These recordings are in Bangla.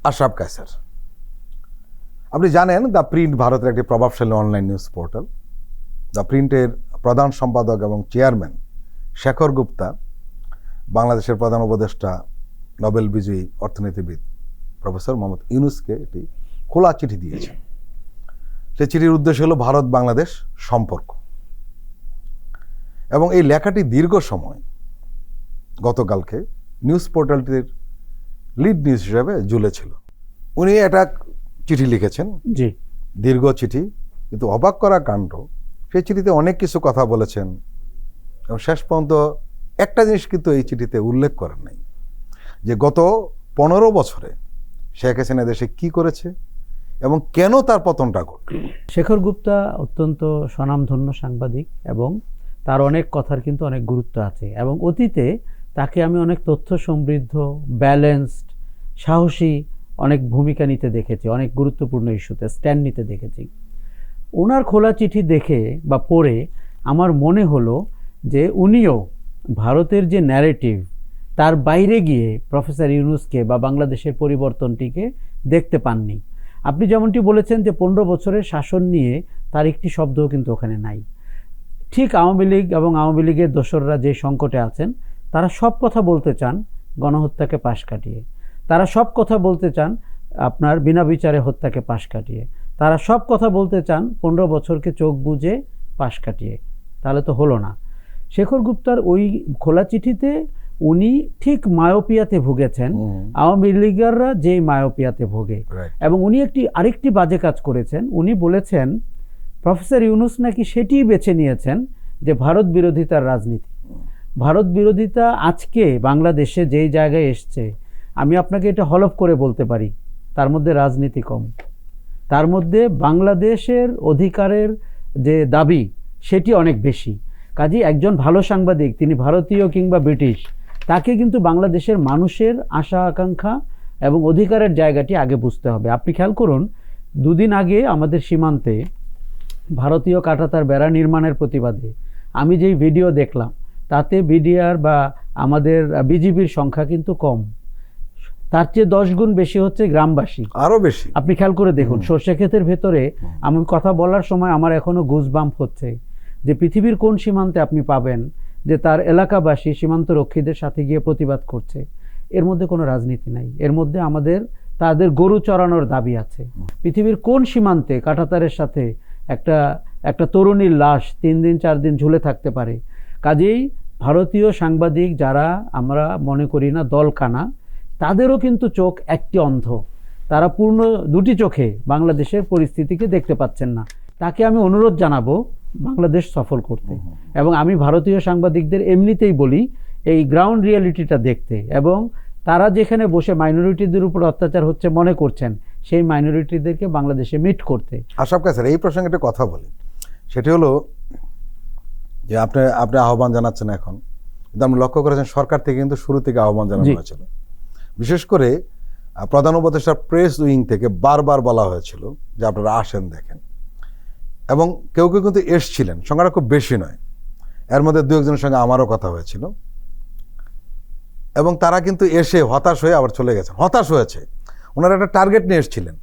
আশরাফ কায়সার। আপনি জানেন দ্য প্রিন্ট ভারতের একটি প্রভাবশালী অনলাইন নিউজ পোর্টাল। দ্য প্রিন্টের প্রধান সম্পাদক এবং চেয়ারম্যান শেখর গুপ্তা বাংলাদেশের প্রধান উপদেষ্টা নোবেল বিজয়ী অর্থনীতিবিদ প্রফেসর মোহাম্মদ ইউনূসকে একটি খোলা চিঠি দিয়েছেন। সেই চিঠির উদ্দেশ্য হলো ভারত বাংলাদেশ সম্পর্ক, এবং এই লেখাটি দীর্ঘ সময় গতকালকে নিউজ পোর্টালটির লিড নিউজ হিসেবে ঝুলেছিল। উনি একটা চিঠি লিখেছেন, জি, দীর্ঘ চিঠি, কিন্তু অবাক করা কাণ্ড, সেই চিঠিতে অনেক কিছু কথা বলেছেন এবং শেষ পর্যন্ত একটা জিনিস কিন্তু এই চিঠিতে উল্লেখ করেন নাই, যে গত 15 বছরে শেখ হাসিনা দেশে কি করেছে এবং কেন তার পতনটা ঘটল। শেখর গুপ্তা অত্যন্ত স্বনামধন্য সাংবাদিক এবং তার অনেক কথার কিন্তু অনেক গুরুত্ব আছে, এবং অতীতে তাকে আমি অনেক তথ্য সমৃদ্ধ, ব্যালেন্সড, সাহসী অনেক ভূমিকা নিতে দেখেছি, অনেক গুরুত্বপূর্ণ ইস্যুতে স্ট্যান্ড নিতে দেখেছি। ওনার খোলা চিঠি দেখে বা পড়ে আমার মনে হলো যে উনিও ভারতের যে ন্যারেটিভ তার বাইরে গিয়ে প্রফেসর ইউনূসকে বা বাংলাদেশের পরিবর্তনটিকে দেখতে পাননি। আপনি যেমনটি বলেছেন যে 15 বছরের শাসন নিয়ে তার একটি শব্দও কিন্তু ওখানে নাই। ঠিক আওয়ামী লীগ এবং আওয়ামী লীগের দোসররা যে সংকটে আছেন, তারা সব কথা বলতে চান গণহত্যাকে পাশ কাটিয়ে, তারা সব কথা বলতে চান আপনার বিনা বিচারে হত্যাকে পাশ কাটিয়ে, তারা সব কথা বলতে চান 15 বছরকে চোখ বুজে পাশ কাটিয়ে। তাহলে তো হলো না। শেখর গুপ্তার ওই খোলা চিঠিতে উনি ঠিক মায়োপিয়াতে ভুগেছেন, আওয়ামী লীগাররা যেই মায়োপিয়াতে ভোগে। এবং উনি আরেকটি বাজে কাজ করেছেন। উনি বলেছেন প্রফেসর ইউনূস নাকি সেটিই বেছে নিয়েছেন যে ভারত বিরোধিতার রাজনীতি। ভারত বিরোধিতা আজকে বাংলাদেশে যেই জায়গায় এসছে, আমি আপনাকে এটা হলফ করে বলতে পারি, তার মধ্যে রাজনীতি কম, তার মধ্যে বাংলাদেশের অধিকারের যে দাবি সেটি অনেক বেশি। কাজেই একজন ভালো সাংবাদিক, তিনি ভারতীয় কিংবা ব্রিটিশ, তাকে কিন্তু বাংলাদেশের মানুষের আশা আকাঙ্ক্ষা এবং অধিকারের জায়গাটি আগে বুঝতে হবে। আপনি খেয়াল করুন, দুদিন আগে আমাদের সীমান্তে ভারতীয় কাঁটাতার বেড়া নির্মাণের প্রতিবাদে আমি যেই ভিডিও দেখলাম, তাতে বিডিআর বা আমাদের বিজিবির সংখ্যা কিন্তু কম, তার চেয়ে 10 গুণ বেশি হচ্ছে গ্রামবাসী, আরো বেশি। আপনি খেয়াল করে দেখুন, সর্ষে ক্ষেতের ভেতরে আমি কথা বলার সময় আমার এখনো গুজবাম্প হচ্ছে যে পৃথিবীর কোন সীমান্তে আপনি পাবেন যে তার এলাকাবাসী সীমান্ত রক্ষীদের সাথে গিয়ে প্রতিবাদ করছে। এর মধ্যে কোনো রাজনীতি নাই, এর মধ্যে তাদের গরু চড়ানোর দাবি আছে। পৃথিবীর কোন সীমান্তে কাঁটাতারের সাথে একটা তরুণীর লাশ 3 দিন 4 দিন ঝুলে থাকতে পারে? কাজেই ভারতীয় সাংবাদিক যারা আমরা মনে করি না দলকানা, তাদেরও কিন্তু চোখ একটি অন্ধ, তারা পূর্ণ দুটি চোখে বাংলাদেশের পরিস্থিতিকে দেখতে পাচ্ছেন না। তাকে আমি অনুরোধ জানাবো বাংলাদেশ সফল করতে, এবং আমি ভারতীয় সাংবাদিকদের এমনিতেই বলি এই গ্রাউন্ড রিয়ালিটিটা দেখতে, এবং তারা যেখানে বসে মাইনরিটিদের উপর অত্যাচার হচ্ছে মনে করছেন, সেই মাইনরিটিদেরকে বাংলাদেশে মিট করতে। আশরাফ কায়সার, এই প্রসঙ্গে একটা কথা বলি, সেটি হলো যে আপনি আহ্বান জানাচ্ছেন এখন, কিন্তু আপনি লক্ষ্য করেছেন সরকার থেকে কিন্তু শুরু থেকে আহ্বান জানানো হয়েছিল। বিশেষ করে প্রধান উপদেষ্টার প্রেস উইং থেকে বারবার বলা হয়েছিল যে আপনারা আসেন দেখেন, এবং কেউ কেউ কিন্তু এসছিলেন, সংখ্যাটা খুব বেশি নয়, এর মধ্যে 2-1 জনের সঙ্গে আমারও কথা হয়েছিল, এবং তারা কিন্তু এসে হতাশ হয়ে আবার চলে গেছেন। হতাশ হয়েছে, ওনারা একটা টার্গেট নিয়ে এসেছিলেন।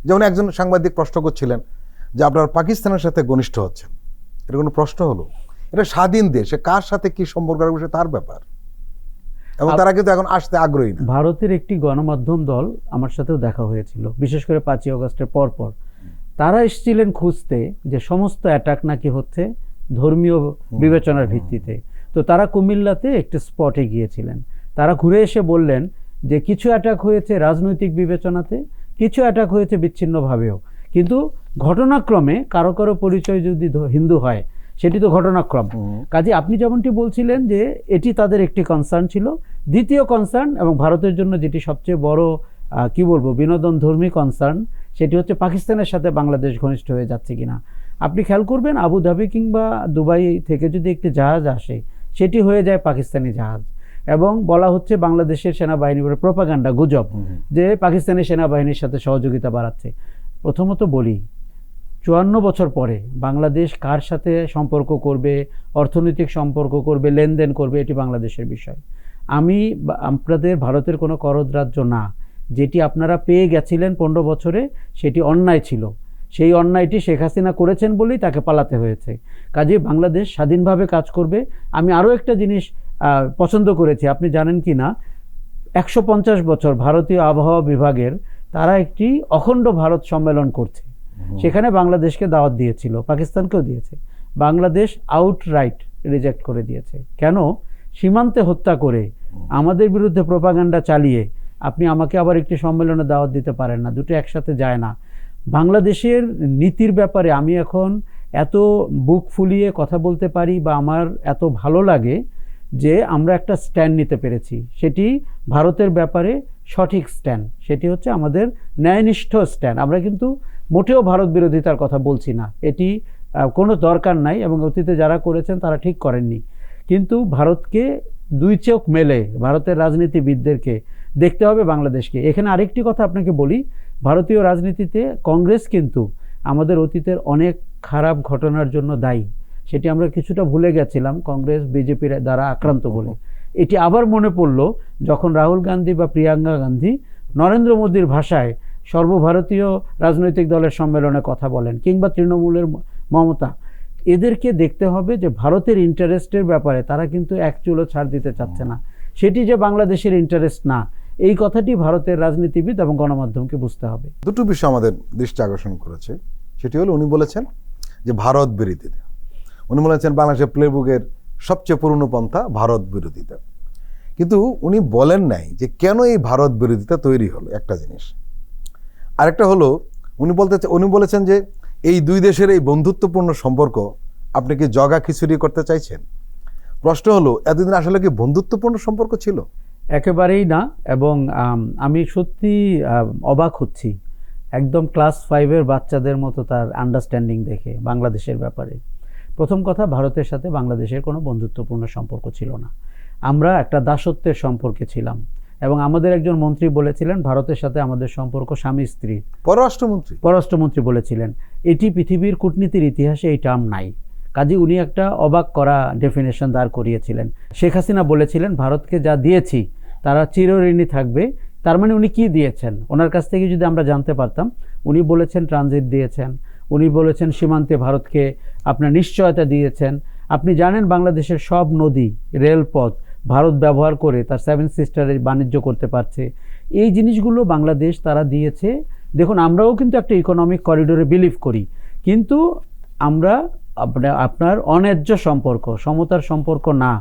যেমন একজন সাংবাদিক প্রশ্ন করছিলেন যে আপনারা পাকিস্তানের সাথে ঘনিষ্ঠ হচ্ছেন, এটা কোনো প্রশ্ন হলো? এটা স্বাধীন দেশ, কার সাথে কি সম্পর্ক রাখবে তার ব্যাপার, এবং তারা কিন্তু এখন আসতে আগ্রহী না। ভারতের একটি গণমাধ্যম দল আমার সাথেও দেখা হয়েছিল, বিশেষ করে 5ই আগস্টের পরপর। তারা এসেছিলেন খুঁজতে যে সমস্ত অ্যাটাক নাকি হচ্ছে ধর্মীয় বিবেচনার ভিত্তিতে। তো তারা কুমিল্লাতে একটি স্পটে গিয়েছিলেন, তারা ঘুরে এসে বললেন যে কিছু অ্যাটাক হয়েছে রাজনৈতিক বিবেচনাতে, কিছু অ্যাটাক হয়েছে বিচ্ছিন্নভাবেও, কিন্তু ঘটনাক্রমে কারো কারো পরিচয় যদি হিন্দু হয় সেটি তো ঘটনাক্রম। কাজে আপনি যেমনটি বলছিলেন যে এটি তাদের একটি কনসার্ন ছিল। দ্বিতীয় কনসার্ন এবং ভারতের জন্য যেটি সবচেয়ে বড় বিনোদন ধর্মী কনসার্ন, সেটি হচ্ছে পাকিস্তানের সাথে বাংলাদেশ ঘনিষ্ঠ হয়ে যাচ্ছে কিনা। আপনি খেয়াল করবেন আবুধাবি কিংবা দুবাই থেকে যদি একটি জাহাজ আসে, সেটি হয়ে যায় পাকিস্তানি জাহাজ, এবং বলা হচ্ছে বাংলাদেশের সেনাবাহিনীর প্রোপাগান্ডা, গুজব যে পাকিস্তানি সেনাবাহিনীর সাথে সহযোগিতা বাড়াচ্ছে। প্রথমত বলি, 54 বছর পরে বাংলাদেশ কার সাথে সম্পর্ক করবে, অর্থনৈতিক সম্পর্ক করবে, লেনদেন করবে, এটি বাংলাদেশের বিষয়। আপনাদের ভারতের কোনো করদ রাজ্য না যেটি আপনারা পেয়ে গেছিলেন 15 বছরে, সেটি অন্যায় ছিল। সেই অন্যায়টি শেখ হাসিনা করেছেন বলেই তাকে পালাতে হয়েছে। কাজেই বাংলাদেশ স্বাধীনভাবে কাজ করবে। আমি আরও একটা জিনিস পছন্দ করেছি, আপনি জানেন কি না, 150 বছর ভারতীয় আবহাওয়া বিভাগের তারা একটি অখণ্ড ভারত সম্মেলন করছে। সেখানে বাংলাদেশকে দাওয়াত দিয়েছিল, পাকিস্তানকেও দিয়েছে। বাংলাদেশ আউটরাইট রিজেক্ট করে দিয়েছে। কেন? সীমান্তে হত্যা করে আমাদের বিরুদ্ধে প্রোপাগান্ডা চালিয়ে আপনি আমাকে আবার একটি সম্মেলনে দাওয়াত দিতে পারেন না, দুটো একসাথে যায় না। বাংলাদেশের নীতির ব্যাপারে আমি এখন এত বুক ফুলিয়ে কথা বলতে পারি বা আমার এত ভালো লাগে যে আমরা একটা স্ট্যান্ড নিতে পেরেছি। সেটি ভারতের ব্যাপারে সঠিক স্ট্যান্ড, সেটি হচ্ছে আমাদের ন্যায়নিষ্ঠ স্ট্যান্ড। আমরা কিন্তু মোটেও ভারত বিরোধিতার কথা বলছি না, এটি কোনো দরকার নাই, এবং অতীতে যারা করেছেন তারা ঠিক করেননি। কিন্তু ভারতকে দুই চোখ মেলে ভারতের রাজনীতিবিদদেরকে দেখতে হবে বাংলাদেশকে। এখানে আরেকটি কথা আপনাকে বলি, ভারতীয় রাজনীতিতে কংগ্রেস কিন্তু আমাদের অতীতের অনেক খারাপ ঘটনার জন্য দায়ী। সেটি আমরা কিছুটা ভুলে গেছিলাম কংগ্রেস বিজেপির দ্বারা আক্রান্ত বলে। এটি আবার মনে পড়ল যখন রাহুল গান্ধী বা প্রিয়াঙ্কা গান্ধী নরেন্দ্র মোদীর ভাষায় সর্বভারতীয় রাজনৈতিক দলের সম্মেলনে কথা বলেন, কিংবা তৃণমূলের মমতা। এদেরকে দেখতে হবে যে ভারতের ইন্টারেস্টের ব্যাপারে তারা কিন্তু এক চুলো ছাড় দিতে চাচ্ছে না, সেটি যে বাংলাদেশের ইন্টারেস্ট না, এই কথাটি ভারতের রাজনীতিবিদ এবং গণমাধ্যমকে বুঝতে হবে। দুটো বিষয় আমাদের দৃষ্টি আকর্ষণ করেছে। সেটি হলো উনি বলেছেন যে ভারত বিরোধিতা, উনি বলেছেন বাংলাদেশের প্লেবুকের সবচেয়ে পুরনো পন্থা ভারত বিরোধিতা। কিন্তু উনি বলেন নাই যে কেন এই ভারত বিরোধিতা তৈরি হলো, একটা জিনিস। আরেকটা হলো উনি বলেছেন যে এই দুই দেশের এই বন্ধুত্বপূর্ণ সম্পর্ক আপনি কি জগা খিচুড়ি করতে চাইছেন। প্রশ্ন হলো এতদিন আসলে কি বন্ধুত্বপূর্ণ সম্পর্ক ছিল? একেবারেই না। এবং আমি সত্যি অবাক হচ্ছি, একদম ক্লাস 5-এর বাচ্চাদের মতো তার আন্ডারস্ট্যান্ডিং দেখে বাংলাদেশের ব্যাপারে। প্রথম কথা, ভারতের সাথে বাংলাদেশের কোনো বন্ধুত্বপূর্ণ সম্পর্ক ছিল না। আমরা একটা দাসত্বের সম্পর্কে ছিলাম, এবং আমাদের একজন মন্ত্রী বলেছিলেন ভারতের সাথে আমাদের সম্পর্ক স্বামী স্ত্রীর। পররাষ্ট্রমন্ত্রী বলেছিলেন। এটি পৃথিবীর কূটনীতির ইতিহাসে এই টার্ম নাই। কাজে উনি একটা অবাক করা ডেফিনেশন দাঁড় করিয়েছিলেন। শেখ হাসিনা বলেছিলেন ভারতকে যা দিয়েছি তারা চিরঋণী থাকবে। তার মানে উনি কি দিয়েছেন ওনার কাছ থেকে যদি আমরা জানতে পারতাম। উনি বলেছেন ট্রানজিট দিয়েছেন, উনি বলেছেন সীমান্তে ভারতকে আপনার নিশ্চয়তা দিয়েছেন। আপনি জানেন বাংলাদেশের সব নদী, রেলপথ ভারত ব্যবহার করে তার 7 সিস্টারে বাণিজ্য করতে পারছে। এই জিনিসগুলো বাংলাদেশ তারা দিয়েছে। দেখুন, আমরাও কিন্তু একটা ইকোনমিক করিডোরে বিলিভ করি, কিন্তু আমরা আপনার অন্যায্য সম্পর্ক, সমতার সম্পর্ক না,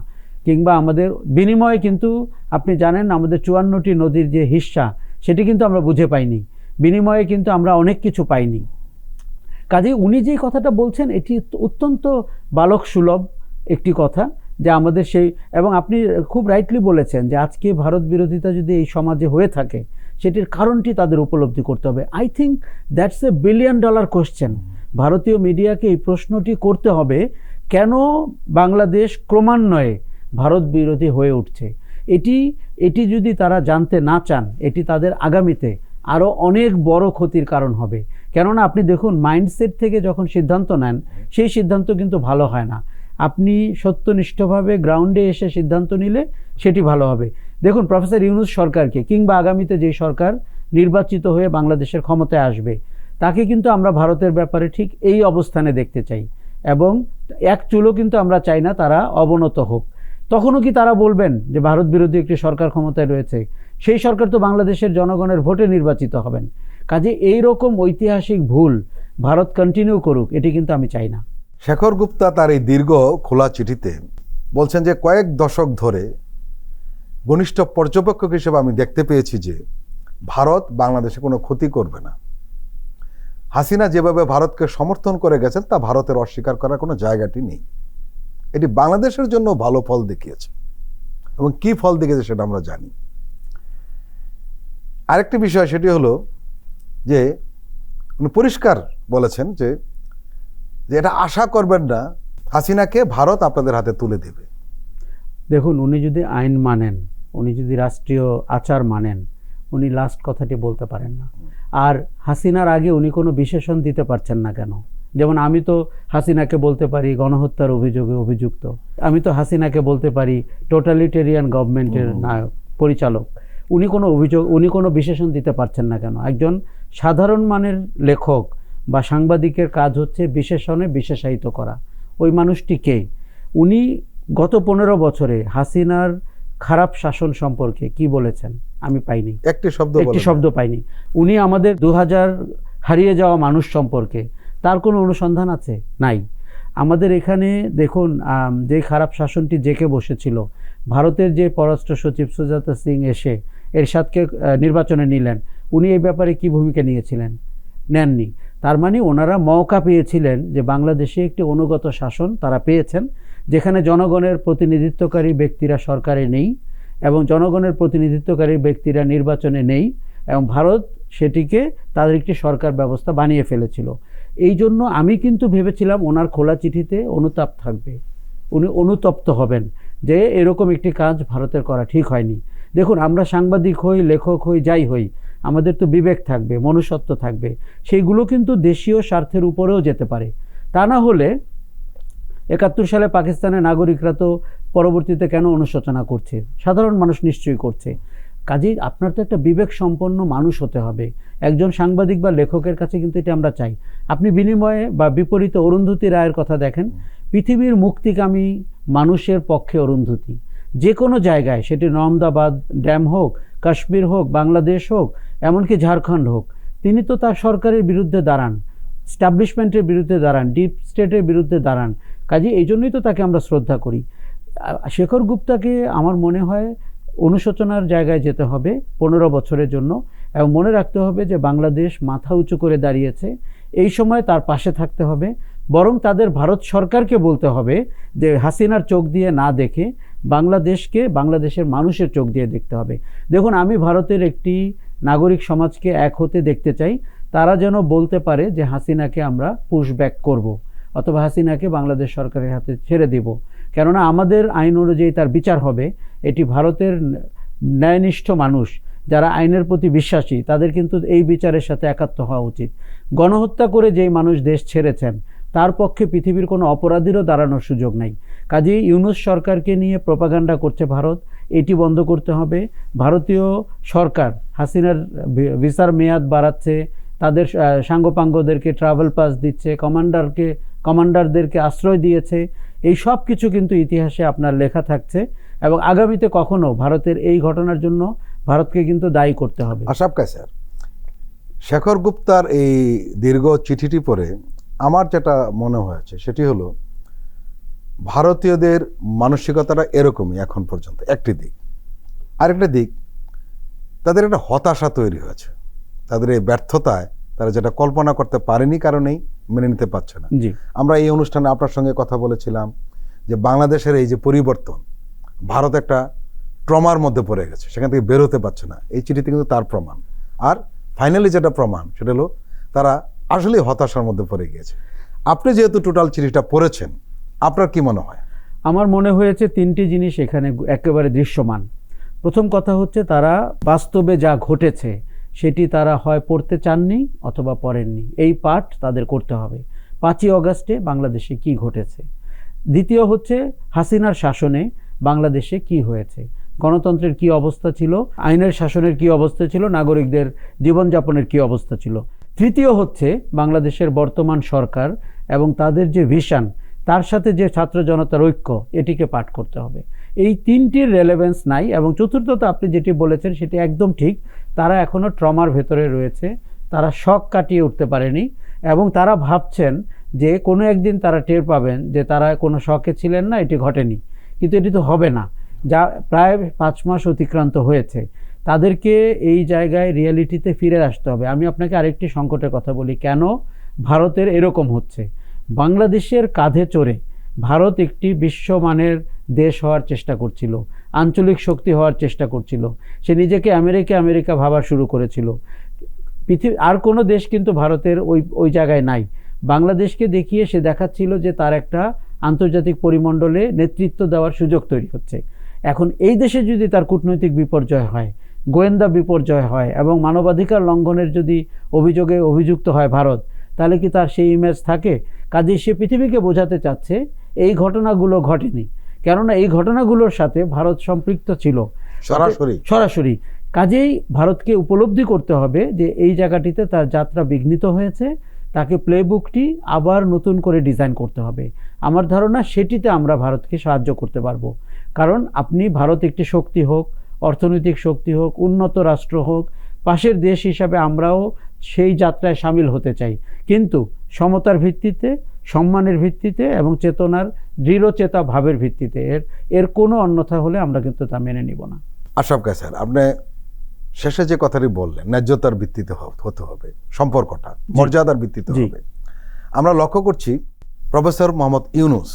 কিংবা আমাদের বিনিময়ে কিন্তু আপনি জানেন আমাদের 54টি নদীর যে হিস্সা সেটি কিন্তু আমরা বুঝে পাইনি, বিনিময়ে কিন্তু আমরা অনেক কিছু পাইনি। কাজে উনি যে কথাটা বলছেন এটি অত্যন্ত বালক সুলভ একটি কথা, যে আমাদের সেই, এবং আপনি খুব রাইটলি বলেছেন যে আজকে ভারত বিরোধিতা যদি এই সমাজে হয়ে থাকে সেটির কারণটি তাদের উপলব্ধি করতে হবে। I think that's $1 billion question. ভারতীয় মিডিয়াকে এই প্রশ্নটি করতে হবে, কেন বাংলাদেশ ক্রমান্বয়ে ভারত বিরোধী হয়ে উঠছে। এটি যদি তারা জানতে না চান, এটি তাদের আগামীতে আরও অনেক বড় ক্ষতির কারণ হবে। কেননা আপনি দেখুন, মাইন্ডসেট থেকে যখন সিদ্ধান্ত নেন সেই সিদ্ধান্ত কিন্তু ভালো হয় না। আপনি সত্যনিষ্ঠভাবে গ্রাউন্ডে এসে সিদ্ধান্ত নিলে সেটি ভালো হবে। দেখুন, প্রফেসর ইউনূস সরকারকে, কিংবা আগামীতে যে সরকার নির্বাচিত হয়ে বাংলাদেশের ক্ষমতায় আসবে, তাকে কিন্তু আমরা ভারতের ব্যাপারে ঠিক এই অবস্থানে দেখতে চাই, এবং এক চুলো কিন্তু আমরা চাই না তারা অবনত হোক। তখনও কি তারা বলবেন যে ভারত বিরোধী একটি সরকার ক্ষমতায় রয়েছে? সেই সরকার তো বাংলাদেশের জনগণের ভোটে নির্বাচিত হবেন। কাজে এই রকম ঐতিহাসিক ভুল ভারত কন্টিনিউ করুক, এটি কিন্তু আমি চাই না। শেখর গুপ্তা তার এই দীর্ঘ খোলা চিঠিতে বলছেন যে কয়েক দশক ধরে ঘনিষ্ঠ পর্যবেক্ষক হিসেবে আমি দেখতে পেয়েছি যে ভারত বাংলাদেশে কোনো ক্ষতি করবে না। হাসিনা যেভাবে ভারতকে সমর্থন করে গেছেন তা ভারতের অস্বীকার করার কোনো জায়গাটি নেই। এটি বাংলাদেশের জন্য ভালো ফল দেখিয়েছে, এবং কি ফল দেখিয়েছে সেটা আমরা জানি। আরেকটি বিষয় সেটি হলো যে উনি পরিষ্কার বলেছেন যে এটা আশা করবেন না হাসিনাকে ভারত আপনাদের হাতে তুলে দেবে। দেখুন, উনি যদি আইন মানেন, উনি যদি রাষ্ট্রীয় আচার মানেন, উনি লাস্ট কথাটি বলতে পারেন না। আর হাসিনার আগে উনি কোনো বিশেষণ দিতে পারছেন না কেন? যেমন আমি তো হাসিনাকে বলতে পারি গণহত্যার অভিযোগে অভিযুক্ত, আমি তো হাসিনাকে বলতে পারি টোটালিটেরিয়ান গভর্নমেন্টের নায়ক, পরিচালক। উনি কোনো বিশেষণ দিতে পারছেন না কেন? একজন সাধারণ মানের লেখক বা সাংবাদিকের কাজ হচ্ছে বিশেষণে বিশেষায়িত করা। ওই মানুষটি কে? উনি গত 15 বছরে হাসিনার খারাপ শাসন সম্পর্কে কি বলেছেন? আমি পাইনি, একটি শব্দ পাইনি। উনি আমাদের 2000 হারিয়ে যাওয়া মানুষ সম্পর্কে তার কোনো অনুসন্ধান আছে? নাই। আমাদের এখানে দেখুন, যে খারাপ শাসনটি জেকে বসেছিল, ভারতের যে পররাষ্ট্র সচিব সুজাতা সিং এসে এরশাদকে নির্বাচনে নিলেন, উনি এই ব্যাপারে কি ভূমিকা নিয়েছিলেন? নেননি। তার মানে ওনারা মওকা পেয়েছিলেন যে বাংলাদেশে একটি অনুগত শাসন তারা পেয়েছেন, যেখানে জনগণের প্রতিনিধিত্বকারী ব্যক্তিরা সরকারে নেই এবং জনগণের প্রতিনিধিত্বকারী ব্যক্তিরা নির্বাচনে নেই, এবং ভারত সেটিকে তাদের একটি সরকার ব্যবস্থা বানিয়ে ফেলেছিল। এই জন্য আমি কিন্তু ভেবেছিলাম ওনার খোলা চিঠিতে অনুতাপ থাকবে, উনি অনুতপ্ত হবেন যে এরকম একটি কাজ ভারতের করা ঠিক হয়নি। দেখুন, আমরা সাংবাদিক হই, লেখক হই, যাই হই, আমাদের তো বিবেক থাকবে, মনুষ্যত্ব থাকবে, সেইগুলো কিন্তু দেশীয় স্বার্থের উপরেও যেতে পারে। তা না হলে 71 সালে পাকিস্তানের নাগরিকরা তো পরবর্তীতে কেন অনুশোচনা করছে? সাধারণ মানুষ নিশ্চয়ই করছে। কাজেই আপনার তো একটা বিবেক সম্পন্ন মানুষ হতে হবে একজন সাংবাদিক বা লেখকের কাছে, কিন্তু এটা আমরা চাই। আপনি বিনিময়ে বা বিপরীতে অরুন্ধতী রায়ের কথা দেখেন, পৃথিবীর মুক্তিকামী মানুষের পক্ষে অরুন্ধতী যে কোনো জায়গায়, সেটি নর্মদাবাদ ড্যাম হোক, কাশ্মীর হোক, বাংলাদেশ হোক, এমনকি ঝাড়খণ্ড হোক, তিনি তো তার সরকারের বিরুদ্ধে দাঁড়ান, স্টাবলিশমেন্টের বিরুদ্ধে দাঁড়ান, ডিপ স্টেটের বিরুদ্ধে দাঁড়ান। কাজে এই জন্যই তো তাকে আমরা শ্রদ্ধা করি। শেখর গুপ্তাকে আমার মনে হয় অনুশোচনার জায়গায় যেতে হবে 15 বছরের জন্য, এবং মনে রাখতে হবে যে বাংলাদেশ মাথা উঁচু করে দাঁড়িয়েছে, এই সময় তার পাশে থাকতে হবে। বরং তাদের ভারত সরকারকে বলতে হবে যে হাসিনার চোখ দিয়ে না দেখে বাংলাদেশকে বাংলাদেশের মানুষের চোখ দিয়ে দেখতে হবে। দেখুন, আমি ভারতের একটি নাগরিক সমাজকে এক হতে দেখতে চাই। তারা যেন বলতে পারে যে হাসিনাকে আমরা পুশব্যাক করব, অথবা হাসিনাকে বাংলাদেশ সরকারের হাতে ছেড়ে দিব, কেননা আমাদের আইন অনুযায়ী তার বিচার হবে। এটি ভারতের ন্যায়নিষ্ঠ মানুষ যারা আইনের প্রতি বিশ্বাসী, তাদের কিন্তু এই বিচারের সাথে একাত্ম হওয়া উচিত। গণহত্যা করে যেই মানুষ দেশ ছেড়েছেন, তার পক্ষে পৃথিবীর কোনো অপরাধীরও দাঁড়ানোর সুযোগ নাই। কাজেই ইউনূস সরকারকে নিয়ে প্রপাগান্ডা করছে ভারত, এটি বন্ধ করতে হবে। ভারতীয় সরকার হাসিনার ভিসার মেয়াদ বাড়াচ্ছে, তাদের সাঙ্গপাঙ্গদেরকে ট্রাভেল পাস দিচ্ছে, কমান্ডারদেরকে আশ্রয় দিয়েছে। এই সব কিছু কিন্তু ইতিহাসে আপনার লেখা থাকছে, এবং আগামীতে কখনো ভারতের এই ঘটনার জন্য ভারতকে কিন্তু দায়ী করতে হবে। আশরাফ কায়সার, শেখর গুপ্তার এই দীর্ঘ চিঠিটি পড়ে আমার যেটা মনে হয়েছে সেটি হলো, ভারতীয়দের মানসিকতাটা এরকমই এখন পর্যন্ত একটি দিক। আরেকটা দিক, তাদের একটা হতাশা তৈরি হয়েছে, তাদের এই ব্যর্থতায় তারা যেটা কল্পনা করতে পারেনি কারণেই মেনে নিতে পারছে না। আমরা এই অনুষ্ঠানে আপনার সঙ্গে কথা বলেছিলাম যে বাংলাদেশের এই যে পরিবর্তন, ভারত একটা ট্রমার মধ্যে পড়ে গেছে, সেখান থেকে বের হতে পারছে না। এই চিঠিতে কিন্তু তার প্রমাণ। আর ফাইনালি যেটা প্রমাণ সেটা হলো তারা আসলেই হতাশার মধ্যে পড়ে গিয়েছে। আপনি যেহেতু টোটাল চিঠিটা পড়েছেন, আপনার কি মনে হয়? আমার মনে হয়েছে 3টি জিনিস এখানে একেবারে দৃশ্যমান। প্রথম কথা হচ্ছে, তারা বাস্তবে যা ঘটেছে সেটি তারা হয় পড়তে চাননি অথবা পড়েননি। এই পাঠ তাদের করতে হবে, 5ই অগাস্টে বাংলাদেশে কি ঘটেছে। দ্বিতীয় হচ্ছে, হাসিনার শাসনে বাংলাদেশে কি হয়েছে, গণতন্ত্রের কি অবস্থা ছিল, আইনের শাসনের কি অবস্থা ছিল, নাগরিকদের জীবনযাপনের কি অবস্থা ছিল। তৃতীয় হচ্ছে, বাংলাদেশের বর্তমান সরকার এবং তাদের যে ভিশন, তার সাথে যে ছাত্র জনতার ঐক্য, এটিকে পাঠ করতে হবে। এই 3টির রেলেভেন্স নাই। এবং চতুর্থত আপনি যেটি বলেছেন সেটি একদম ঠিক, তারা এখনও ট্রমার ভেতরে রয়েছে, তারা শক কাটিয়ে উঠতে পারেনি, এবং তারা ভাবছেন যে কোনো একদিন তারা টের পাবেন যে তারা কোনো শকে ছিলেন না, এটি ঘটেনি। কিন্তু এটি তো হবে না, যা প্রায় 5 মাস অতিক্রান্ত হয়েছে। তাদেরকে এই জায়গায় রিয়েলিটিতে ফিরে আসতে হবে। আমি আপনাকে আরেকটি সংকটের কথা বলি, কেন ভারতের এরকম হচ্ছে। বাংলাদেশের কাঁধে চড়ে ভারত একটি বিশ্বমানের দেশ হওয়ার চেষ্টা করছিল, আঞ্চলিক শক্তি হওয়ার চেষ্টা করছিল, সে নিজেকে আমেরিকা ভাবা শুরু করেছিল। আর কোনো দেশ কিন্তু ভারতের ওই জায়গায় নাই। বাংলাদেশকে দেখিয়ে সে দেখাচ্ছিল যে তার একটা আন্তর্জাতিক পরিমণ্ডলে নেতৃত্ব দেওয়ার সুযোগ তৈরি হচ্ছে। এখন এই দেশে যদি তার কূটনৈতিক বিপর্যয় হয়, গোয়েন্দা বিপর্যয় হয়, এবং মানবাধিকার লঙ্ঘনের যদি অভিযোগে অভিযুক্ত হয় ভারত, তাহলে কি তার সেই ইমেজ থাকে? কাজেই সে পৃথিবীকে বোঝাতে চাচ্ছে এই ঘটনাগুলো ঘটেনি, কেননা এই ঘটনাগুলোর সাথে ভারত সম্পৃক্ত ছিল সরাসরি। কাজেই ভারতকে উপলব্ধি করতে হবে যে এই জায়গাটিতে তার যাত্রা বিঘ্নিত হয়েছে, তাকে প্লেবুকটি আবার নতুন করে ডিজাইন করতে হবে। আমার ধারণা সেটিতে আমরা ভারতকে সাহায্য করতে পারবো। কারণ আপনি ভারত একটি শক্তি হোক, অর্থনৈতিক শক্তি হোক, উন্নত রাষ্ট্র হোক, পাশের দেশ হিসাবে আমরাও সেই যাত্রায় সামিল হতে চাই, কিন্তু সমতার ভিত্তিতে, সম্মানের ভিত্তিতে এবং চেতনার দৃঢ়চেতা ভাবের ভিত্তিতে। এর কোনো অন্যথা হলে আমরা কিন্তু তা মেনে নিব না। আশরাফ কায়সার, আপনি শেষে যে কথাটি বললেন, ন্যায্যতার ভিত্তিতে হতে হবে, সম্পর্কটা মর্যাদার ভিত্তিতে হবে। আমরা লক্ষ্য করছি প্রফেসর মোহাম্মদ ইউনূস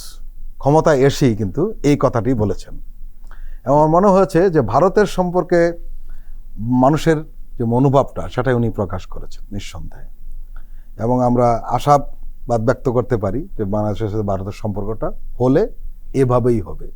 ক্ষমতায় এসেই কিন্তু এই কথাটি বলেছেন, এবং আমার মনে হয়েছে যে ভারতের সম্পর্কে মানুষের যে মনোভাবটা সেটাই উনি প্রকাশ করেছেন নিঃসন্দেহে, এবং আমরা আশাবাদ ব্যক্ত করতে পারি যে বাংলাদেশের সাথে ভারতের সম্পর্কটা হলে এভাবেই হবে।